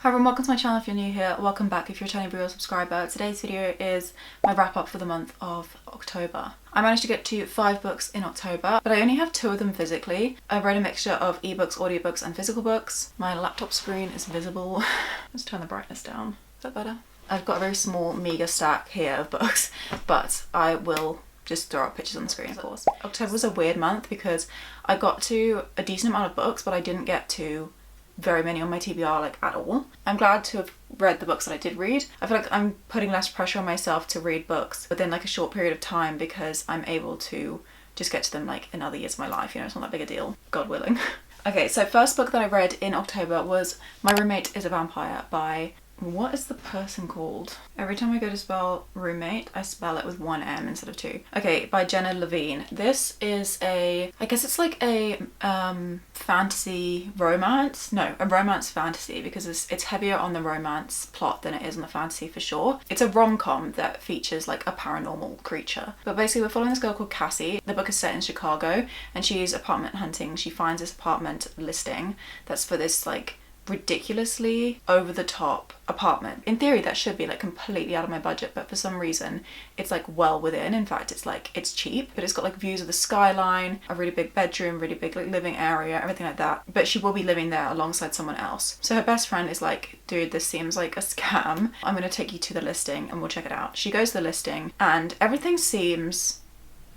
Hi everyone, welcome to my channel if you're new here. Welcome back if you're a returning viewer or subscriber. Today's video is my wrap up for the month of October. I managed to get to 5 books in October, but I only have 2 of them physically. I've read a mixture of ebooks, audiobooks and physical books. My laptop screen is visible. Let's turn the brightness down. Is that better? I've got a very small meager stack here of books, but I will just throw up pictures on the screen, of course. October was a weird month because I got to a decent amount of books, but I didn't get to very many on my TBR like at all. I'm glad to have read the books that I did read. I feel like I'm putting less pressure on myself to read books within like a short period of time because I'm able to just get to them like in other years of my life, you know, it's not that big a deal, God willing. Okay, so first book that I read in October was My Roommate is a Vampire by, what is the person called? Every time I go to spell roommate, I spell it with 1 M instead of 2. Okay, by Jenna Levine. This is I guess it's like a fantasy romance. No, a romance fantasy because it's heavier on the romance plot than it is on the fantasy for sure. It's a rom-com that features like a paranormal creature. But basically we're following this girl called Cassie. The book is set in Chicago and she's apartment hunting. She finds this apartment listing that's for this like ridiculously over-the-top apartment. In theory that should be like completely out of my budget, but for some reason it's like well within. In fact, it's cheap, but it's got like views of the skyline, a really big bedroom, really big like living area, everything like that. But she will be living there alongside someone else. So her best friend is like, dude, this seems like a scam. I'm gonna take you to the listing and we'll check it out. She goes to the listing and everything seems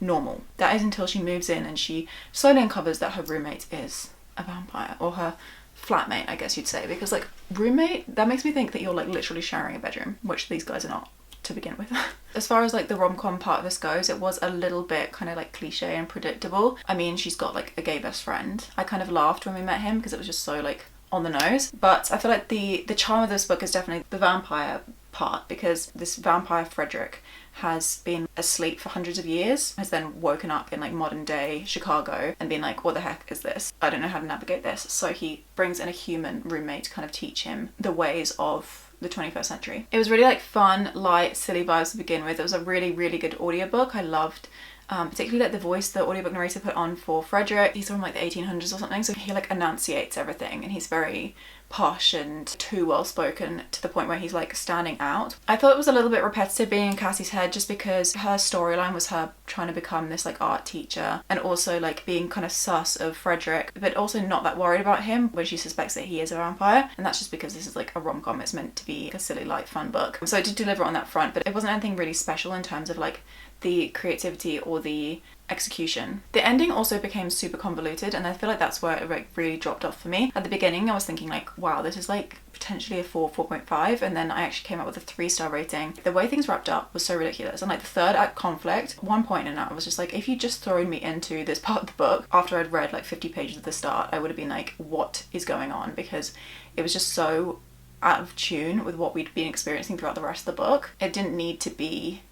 normal. That is until she moves in and she slowly uncovers that her roommate is a vampire, or her flatmate, I guess you'd say, because like roommate, that makes me think that you're like literally sharing a bedroom, which these guys are not to begin with. As far as like the rom-com part of this goes, it was a little bit kind of like cliche and predictable. I mean, she's got like a gay best friend. I kind of laughed when we met him because it was just so like on the nose, but I feel like the charm of this book is definitely the vampire part, because this vampire Frederick has been asleep for hundreds of years, has then woken up in like modern day Chicago and been like, what the heck is this? I don't know how to navigate this. So he brings in a human roommate to kind of teach him the ways of the 21st century. It was really like fun, light, silly vibes to begin with. It was a really, really good audiobook. I loved particularly like the voice the audiobook narrator put on for Frederick. He's from like the 1800s or something, so he like enunciates everything and he's very posh and too well spoken to the point where he's like standing out. I thought it was a little bit repetitive being in Cassie's head just because her storyline was her trying to become this like art teacher and also like being kind of sus of Frederick, but also not that worried about him when she suspects that he is a vampire. And that's just because this is like a rom-com. It's meant to be like a silly, light, fun book. So it did deliver on that front, but it wasn't anything really special in terms of like the creativity or the execution. The ending also became super convoluted, and I feel like that's where it like really dropped off for me. At the beginning I was thinking like, wow, this is like potentially a 4.5, and then I actually came up with a 3-star rating. The way things wrapped up was so ridiculous, and like the third act conflict, one point in that I was just like, if you just thrown me into this part of the book after I'd read like 50 pages at the start, I would have been like, what is going on? Because it was just so out of tune with what we'd been experiencing throughout the rest of the book. It didn't need to be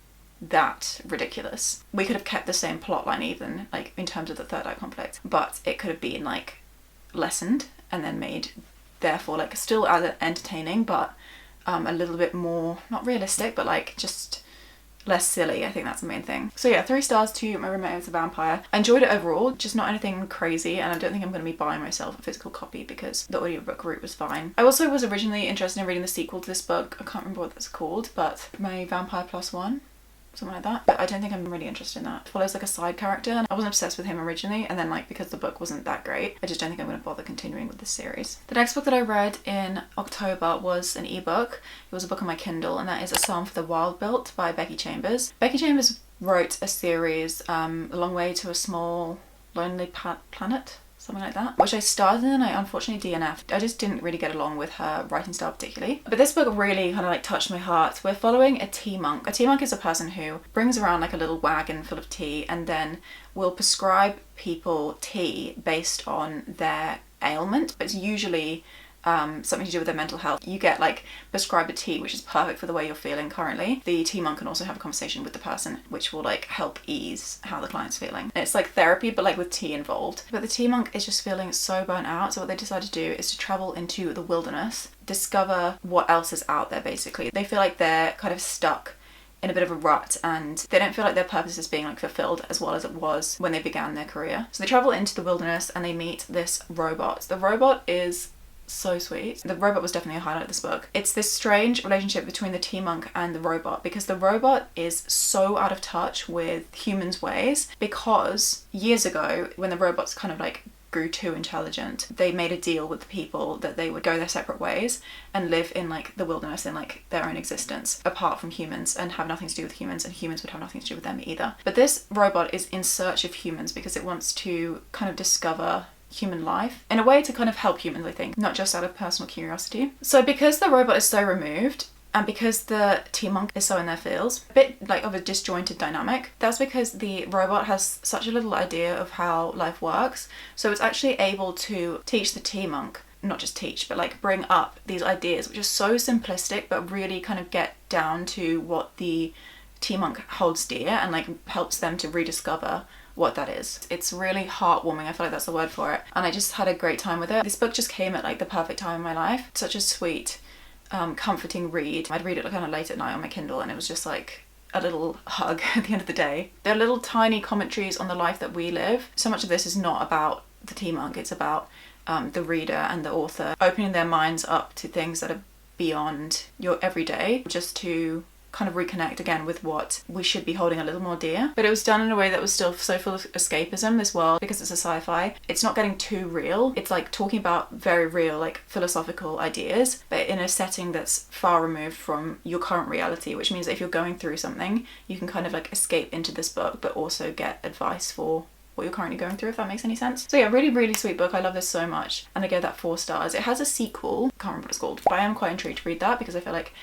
that ridiculous. We could have kept the same plot line even like in terms of the third act conflict, but it could have been like lessened and then made therefore like still as entertaining, but a little bit more not realistic, but like just less silly. I think that's the main thing. So yeah, 3 stars to My Roommate is a Vampire. I enjoyed it overall, just not anything crazy, and I don't think I'm going to be buying myself a physical copy because the audiobook route was fine. I also was originally interested in reading the sequel to this book. I can't remember what that's called, but My Vampire Plus One, something like that, but I don't think I'm really interested in that. It follows like a side character, and I wasn't obsessed with him originally, and then like because the book wasn't that great, I just don't think I'm going to bother continuing with this series. The next book that I read in October was an ebook. It was a book on my Kindle, and that is A Psalm for the Wild Built by Becky Chambers. Becky Chambers wrote a series, A Long Way to a Small Lonely Planet, something like that, which I started and I unfortunately DNF'd. I just didn't really get along with her writing style particularly. But this book really kind of like touched my heart. We're following a tea monk. A tea monk is a person who brings around like a little wagon full of tea and then will prescribe people tea based on their ailment. But it's usually something to do with their mental health. You get like prescribed a tea which is perfect for the way you're feeling currently. The tea monk can also have a conversation with the person which will like help ease how the client's feeling. And it's like therapy but like with tea involved. But the tea monk is just feeling so burnt out, so what they decided to do is to travel into the wilderness, discover what else is out there basically. They feel like they're kind of stuck in a bit of a rut and they don't feel like their purpose is being like fulfilled as well as it was when they began their career. So they travel into the wilderness and they meet this robot. The robot is so sweet. The robot was definitely a highlight of this book. It's this strange relationship between the tea monk and the robot, because the robot is so out of touch with humans' ways, because years ago when the robots kind of like grew too intelligent, they made a deal with the people that they would go their separate ways and live in like the wilderness in like their own existence apart from humans and have nothing to do with humans, and humans would have nothing to do with them either. But this robot is in search of humans because it wants to kind of discover human life in a way to kind of help humans, I think, not just out of personal curiosity. So because the robot is so removed, and because the tea monk is so in their feels, a bit like of a disjointed dynamic, that's because the robot has such a little idea of how life works. So it's actually able to teach the tea monk, not just teach, but like bring up these ideas, which are so simplistic, but really kind of get down to what the tea monk holds dear and like helps them to rediscover what that is. It's really heartwarming, I feel like that's the word for it. And I just had a great time with it. This book just came at like the perfect time in my life. Such a sweet, comforting read. I'd read it kind of late at night on my Kindle, and it was just like a little hug at the end of the day. They're little tiny commentaries on the life that we live. So much of this is not about the tea monk, it's about the reader and the author opening their minds up to things that are beyond your everyday, just to kind of reconnect again with what we should be holding a little more dear. But it was done in a way that was still so full of escapism, this world, because it's a sci-fi. It's not getting too real. It's like talking about very real, like philosophical ideas, but in a setting that's far removed from your current reality, which means that if you're going through something, you can kind of like escape into this book, but also get advice for what you're currently going through, if that makes any sense. So yeah, really sweet book. I love this so much, and I gave that 4 stars. It has a sequel, can't remember what it's called, but I am quite intrigued to read that because I feel like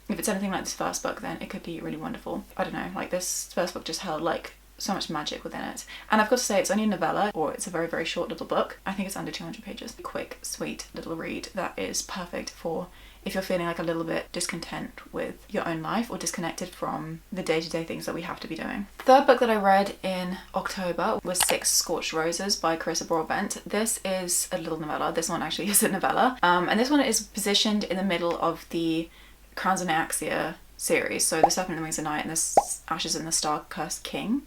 if it's anything like this first book, then it could be really wonderful. I don't know, like this first book just held like so much magic within it. And I've got to say, it's only a novella, or it's a very short little book. I think it's under 200 pages. Quick, sweet little read that is perfect for if you're feeling like a little bit discontent with your own life or disconnected from the day-to-day things that we have to be doing. The third book that I read in October was Six Scorched Roses by Carissa Broadbent. This is a little novella. This one actually is a novella. And this one is positioned in the middle of the Crowns and Axia series, so The Serpent and the Wings of Night and The Ashes and the Star-Cursed King.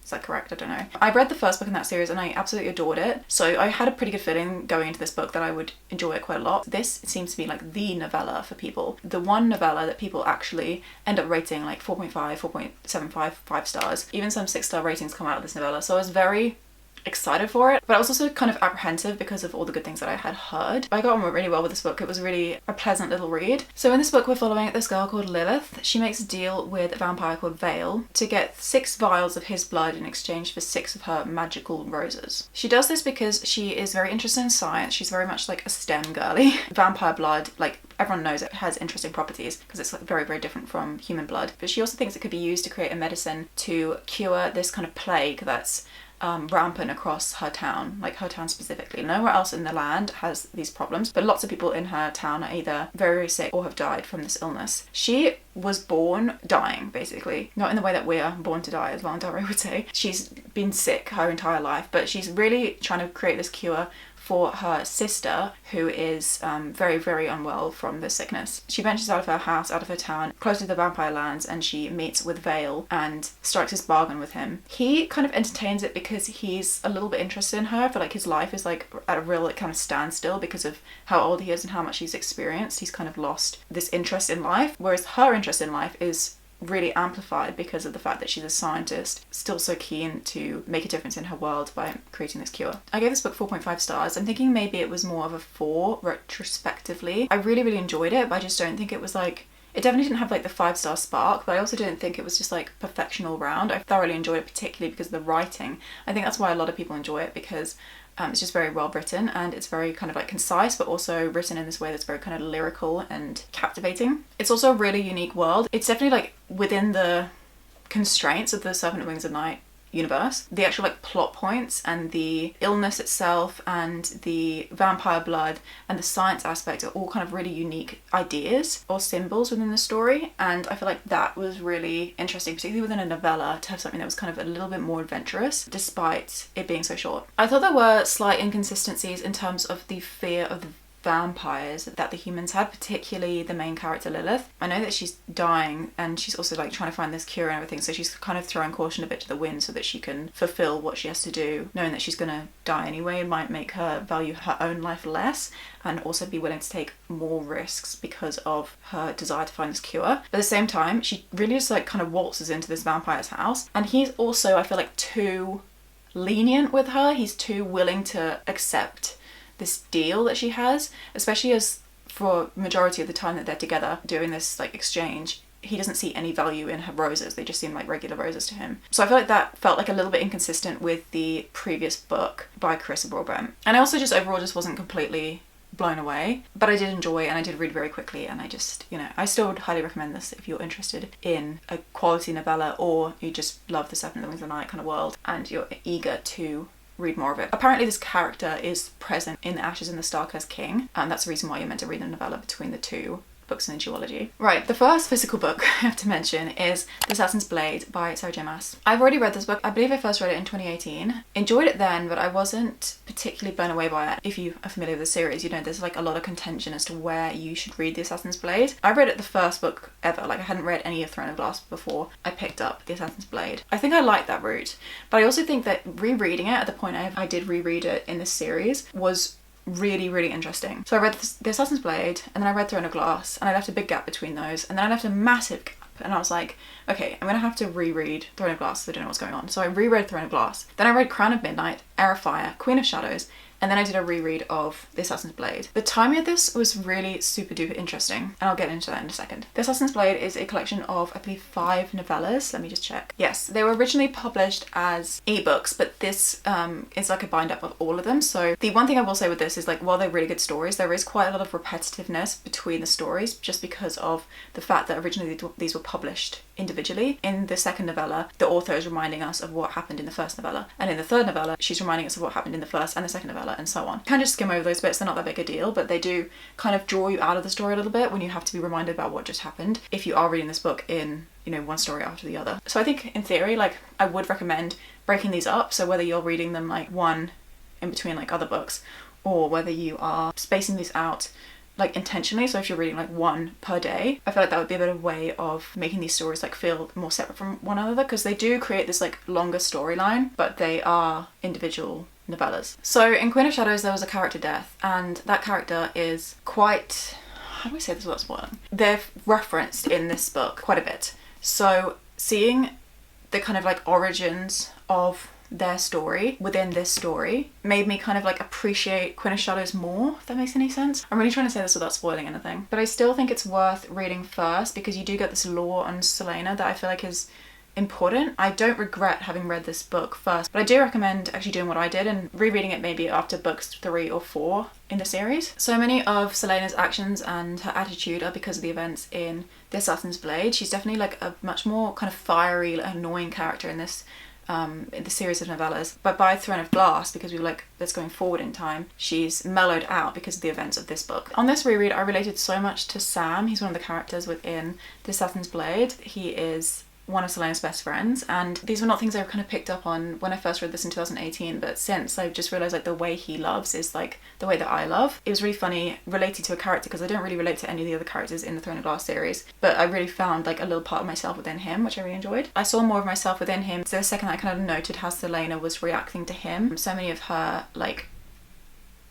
Is that correct? I don't know. I read the first book in that series and I absolutely adored it, so I had a pretty good feeling going into this book that I would enjoy it quite a lot. This seems to be like the novella for people. The one novella that people actually end up rating like 4.5, 4.75, 5 stars. Even some 6-star ratings come out of this novella, so I was very excited for it, but I was also kind of apprehensive because of all the good things that I had heard. I got on really well with this book. It was really a pleasant little read. So in this book we're following this girl called Lilith. She makes a deal with a vampire called Vale to get 6 vials of his blood in exchange for 6 of her magical roses. She does this because she is very interested in science. She's very much like a STEM girly. Vampire blood, like everyone knows, it has interesting properties because it's like very different from human blood, but she also thinks it could be used to create a medicine to cure this kind of plague that's rampant across her town, like her town specifically. Nowhere else in the land has these problems, but lots of people in her town are either very sick or have died from this illness. She was born dying, basically. Not in the way that we're born to die, as Landare would say. She's been sick her entire life, but she's really trying to create this cure for her sister, who is very unwell from this sickness. She ventures out of her house, out of her town, close to the vampire lands, and she meets with Vale and strikes this bargain with him. He kind of entertains it because he's a little bit interested in her. I feel like his life is like at a real kind of standstill because of how old he is and how much he's experienced. He's kind of lost this interest in life, whereas her interest in life is really amplified because of the fact that she's a scientist, still so keen to make a difference in her world by creating this cure. I gave this book 4.5 stars. I'm thinking maybe it was more of a 4 retrospectively. I really enjoyed it, but I just don't think it was like, it definitely didn't have like the 5-star spark, but I also didn't think it was just like perfection all round. I thoroughly enjoyed it, particularly because of the writing. I think that's why a lot of people enjoy it, because it's just very well written and it's very kind of like concise, but also written in this way that's very kind of lyrical and captivating. It's also a really unique world. It's definitely like within the constraints of the Serpent and Wings of Night universe. The actual like plot points and the illness itself and the vampire blood and the science aspect are all kind of really unique ideas or symbols within the story, and I feel like that was really interesting, particularly within a novella, to have something that was kind of a little bit more adventurous despite it being so short. I thought there were slight inconsistencies in terms of the fear of the vampires that the humans had, particularly the main character Lilith. I know that she's dying and she's also like trying to find this cure and everything, so she's kind of throwing caution a bit to the wind so that she can fulfill what she has to do, knowing that she's gonna die anyway. It might make her value her own life less and also be willing to take more risks because of her desire to find this cure. But at the same time, she really just like kind of waltzes into this vampire's house, and he's also, I feel like, too lenient with her. He's too willing to accept this deal that she has, especially as for majority of the time that they're together doing this like exchange, he doesn't see any value in her roses. They just seem like regular roses to him. So I feel like that felt like a little bit inconsistent with the previous book by Carissa Broadbent. And I also just overall just wasn't completely blown away, but I did enjoy and I did read very quickly, and I just, you know, I still would highly recommend this if you're interested in a quality novella or you just love the Seven Wings of the Night kind of world and you're eager to read more of it. Apparently this character is present in The Ashes and the Star-Cursed King, and that's the reason why you're meant to read the novella between the two books in a duology. Right, the first physical book I have to mention is The Assassin's Blade by Sarah J Maas. I've already read this book. I believe I first read it in 2018. Enjoyed it then, but I wasn't particularly blown away by it. If you are familiar with the series, you know there's like a lot of contention as to where you should read The Assassin's Blade. I read it the first book ever. Like I hadn't read any of Throne of Glass before I picked up The Assassin's Blade. I think I liked that route, but I also think that rereading it at the point I did reread it in this series was really interesting. So I read The Assassin's Blade and then I read Throne of Glass, and I left a big gap between those, and then I left a massive gap, and I was like, okay, I'm gonna have to reread Throne of Glass so I don't know what's going on. So I reread Throne of Glass, then I read Crown of Midnight, Heir of Fire, Queen of Shadows, and then I did a reread of The Assassin's Blade. The timing of this was really super duper interesting, and I'll get into that in a second. The Assassin's Blade is a collection of, I believe, 5 novellas. Let me just check. Yes, they were originally published as ebooks, but this is like a bind up of all of them. So the one thing I will say with this is, like, while they're really good stories, there is quite a lot of repetitiveness between the stories just because of the fact that originally these were published individually. In the second novella, the author is reminding us of what happened in the first novella, and in the third novella, she's reminding us of what happened in the first and the second novella, and so on. You can just skim over those bits, they're not that big a deal, but they do kind of draw you out of the story a little bit when you have to be reminded about what just happened if you are reading this book in, you know, one story after the other. So I think in theory, like, I would recommend breaking these up, so whether you're reading them like one in between like other books, or whether you are spacing these out like intentionally, so if you're reading like one per day, I feel like that would be a better way of making these stories like feel more separate from one another, because they do create this like longer storyline, but they are individual novellas. So in Queen of Shadows there was a character death, and that character is quite, how do we say this without spoiling? They're referenced in this book quite a bit. So seeing the kind of like origins of their story within this story made me kind of like appreciate Queen of Shadows more, if that makes any sense. I'm really trying to say this without spoiling anything, but I still think it's worth reading first because you do get this lore on Selena that I feel like is important. I don't regret having read this book first, but I do recommend actually doing what I did and rereading it maybe after books 3 or 4 in the series. So many of Selena's actions and her attitude are because of the events in The Assassin's Blade. She's definitely like a much more kind of fiery, like, annoying character in this in the series of novellas, but by Throne of Glass, because we were like, that's going forward in time, she's mellowed out because of the events of this book. On this reread, I related so much to Sam. He's one of the characters within The Assassin's Blade. He is one of Selena's best friends, and these were not things I kind of picked up on when I first read this in 2018, but since I've just realised like the way he loves is like the way that I love. It was really funny relating to a character because I don't really relate to any of the other characters in the Throne of Glass series, but I really found like a little part of myself within him, which I really enjoyed. I saw more of myself within him the second I kind of noted how Selena was reacting to him. So many of her like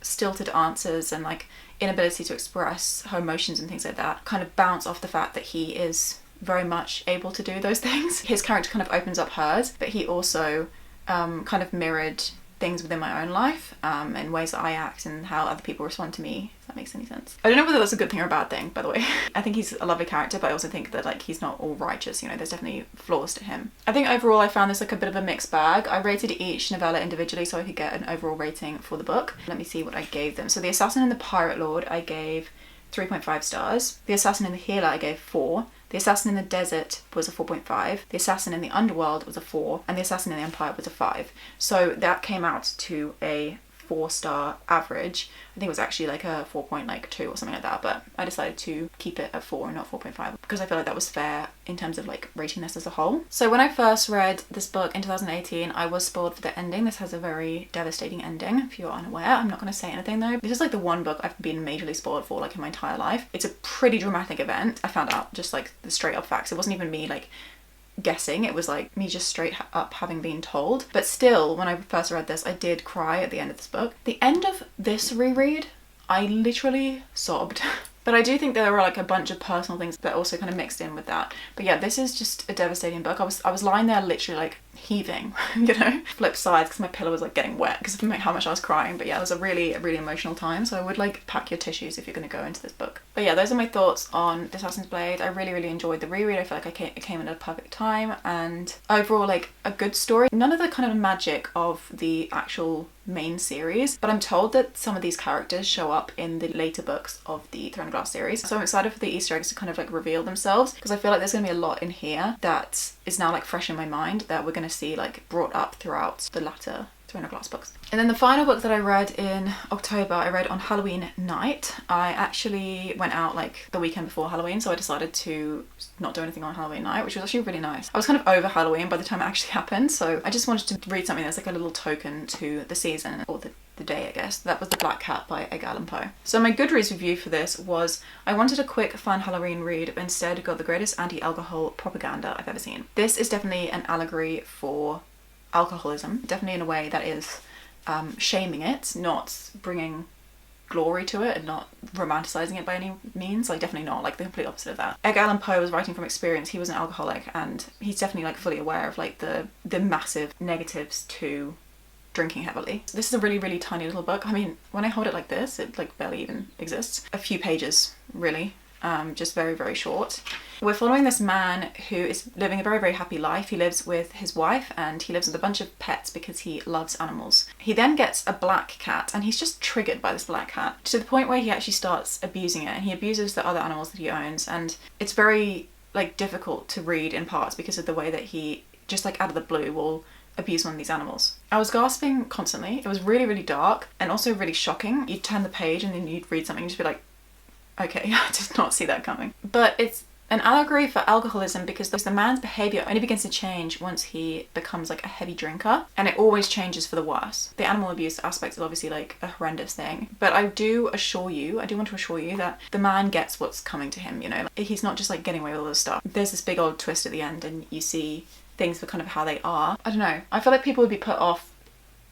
stilted answers and like inability to express her emotions and things like that kind of bounce off the fact that he is very much able to do those things. His character kind of opens up hers, but he also kind of mirrored things within my own life in ways that I act and how other people respond to me, if that makes any sense. I don't know whether that's a good thing or a bad thing, by the way. I think he's a lovely character, but I also think that like he's not all righteous, you know, there's definitely flaws to him. I think overall I found this like a bit of a mixed bag. I rated each novella individually so I could get an overall rating for the book. Let me see what I gave them. So The Assassin and the Pirate Lord I gave 3.5 stars. The Assassin and the Healer I gave 4. The Assassin in the Desert was a 4.5. The Assassin in the Underworld was a 4. And The Assassin in the Empire was a 5. So that came out to a 4-star average. I think it was actually like a 4.2 or something like that, but I decided to keep it at 4 and not 4.5 because I feel like that was fair in terms of like rating this as a whole. So when I first read this book in 2018, I was spoiled for the ending. This has a very devastating ending, if you're unaware. I'm not going to say anything though. This is like the one book I've been majorly spoiled for like in my entire life. It's a pretty dramatic event. I found out just like the straight up facts. It wasn't even me like guessing, it was like me just straight up having been told. But still, when I first read this, I did cry at the end of this book. The end of this reread, I literally sobbed. But I do think there were like a bunch of personal things that also kind of mixed in with that. But yeah, this is just a devastating book. I was lying there literally like heaving, you know, flip sides because my pillow was like getting wet because of how much I was crying. But yeah, it was a really emotional time. So I would like pack your tissues if you're going to go into this book. But yeah, those are my thoughts on The Assassin's Blade. I really enjoyed the reread. I feel like it came at a perfect time, and overall like a good story. None of the kind of magic of the actual main series, but I'm told that some of these characters show up in the later books of the Throne of Glass series. So I'm excited for the Easter eggs to kind of like reveal themselves, because I feel like there's going to be a lot in here that is now like fresh in my mind that we're going to see like brought up throughout the latter Throne of Glass books. And then the final book that I read in October, I read on Halloween night. I actually went out like the weekend before Halloween, so I decided to not do anything on Halloween night, which was actually really nice. I was kind of over Halloween by the time it actually happened, so I just wanted to read something that's like a little token to the season, or the day, I guess. That was The Black Cat by Edgar Allan Poe. So my Goodreads review for this was, I wanted a quick, fun Halloween read, but instead got the greatest anti-alcohol propaganda I've ever seen. This is definitely an allegory for alcoholism, definitely in a way that is shaming it, not bringing glory to it and not romanticizing it by any means, like definitely not, like the complete opposite of that. Edgar Allan Poe was writing from experience. He was an alcoholic, and he's definitely like fully aware of like the massive negatives to drinking heavily. This is a really tiny little book. I mean, when I hold it like this, it like barely even exists. A few pages really, just very short. We're following this man who is living a very happy life. He lives with his wife and he lives with a bunch of pets because he loves animals. He then gets a black cat, and he's just triggered by this black cat to the point where he actually starts abusing it, and he abuses the other animals that he owns, and it's very like difficult to read in parts because of the way that he just like out of the blue will abuse one of these animals. I was gasping constantly. It was really dark and also really shocking. You'd turn the page and then you'd read something and just be like, okay, I did not see that coming. But it's an allegory for alcoholism because the man's behaviour only begins to change once he becomes like a heavy drinker, and it always changes for the worse. The animal abuse aspect is obviously like a horrendous thing, but I do want to assure you that the man gets what's coming to him, you know. Like, he's not just like getting away with all this stuff. There's this big old twist at the end and you see things for kind of how they are. I don't know, I feel like people would be put off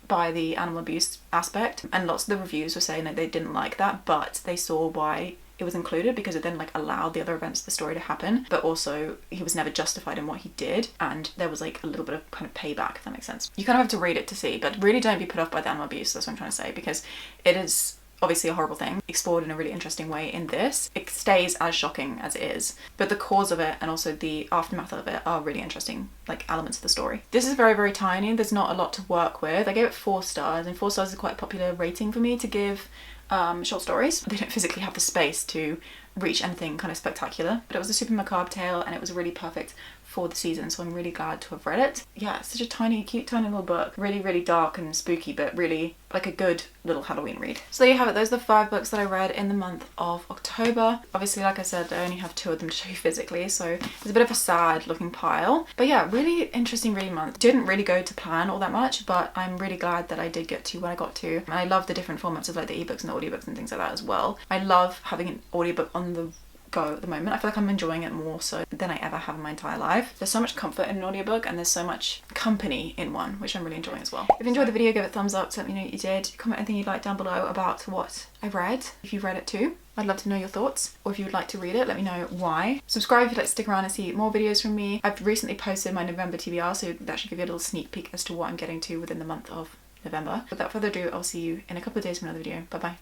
by the animal abuse aspect, and lots of the reviews were saying that they didn't like that, but they saw why it was included because it then like allowed the other events of the story to happen, but also he was never justified in what he did, and there was like a little bit of kind of payback, if that makes sense. You kind of have to read it to see, but really don't be put off by the animal abuse. That's what I'm trying to say, because it is obviously a horrible thing explored in a really interesting way in this. It stays as shocking as it is, but the cause of it and also the aftermath of it are really interesting like elements of the story. This is very tiny. There's not a lot to work with. I gave it 4 stars, and 4 stars is quite a popular rating for me to give short stories. They don't physically have the space to reach anything kind of spectacular, but it was a super macabre tale and it was really perfect for the season, so I'm really glad to have read it. Yeah, it's such a tiny, cute, tiny little book. Really dark and spooky, but really like a good little Halloween read. So there you have it. Those are the 5 books that I read in the month of October. Obviously, like I said, I only have 2 of them to show you physically, so it's a bit of a sad looking pile. But yeah, really interesting reading month. Didn't really go to plan all that much, but I'm really glad that I did get to what I got to. And I love the different formats of like the ebooks and the audiobooks and things like that as well. I love having an audiobook on the go at the moment. I feel like I'm enjoying it more so than I ever have in my entire life. There's so much comfort in an audiobook and there's so much company in one, which I'm really enjoying as well. If you enjoyed the video, give it a thumbs up to let me know what you did. Comment anything you'd like down below about what I read. If you've read it too, I'd love to know your thoughts, or if you would like to read it, let me know why. Subscribe if you'd like to stick around and see more videos from me. I've recently posted my November TBR, so that should give you a little sneak peek as to what I'm getting to within the month of November. Without further ado, I'll see you in a couple of days for another video. Bye bye.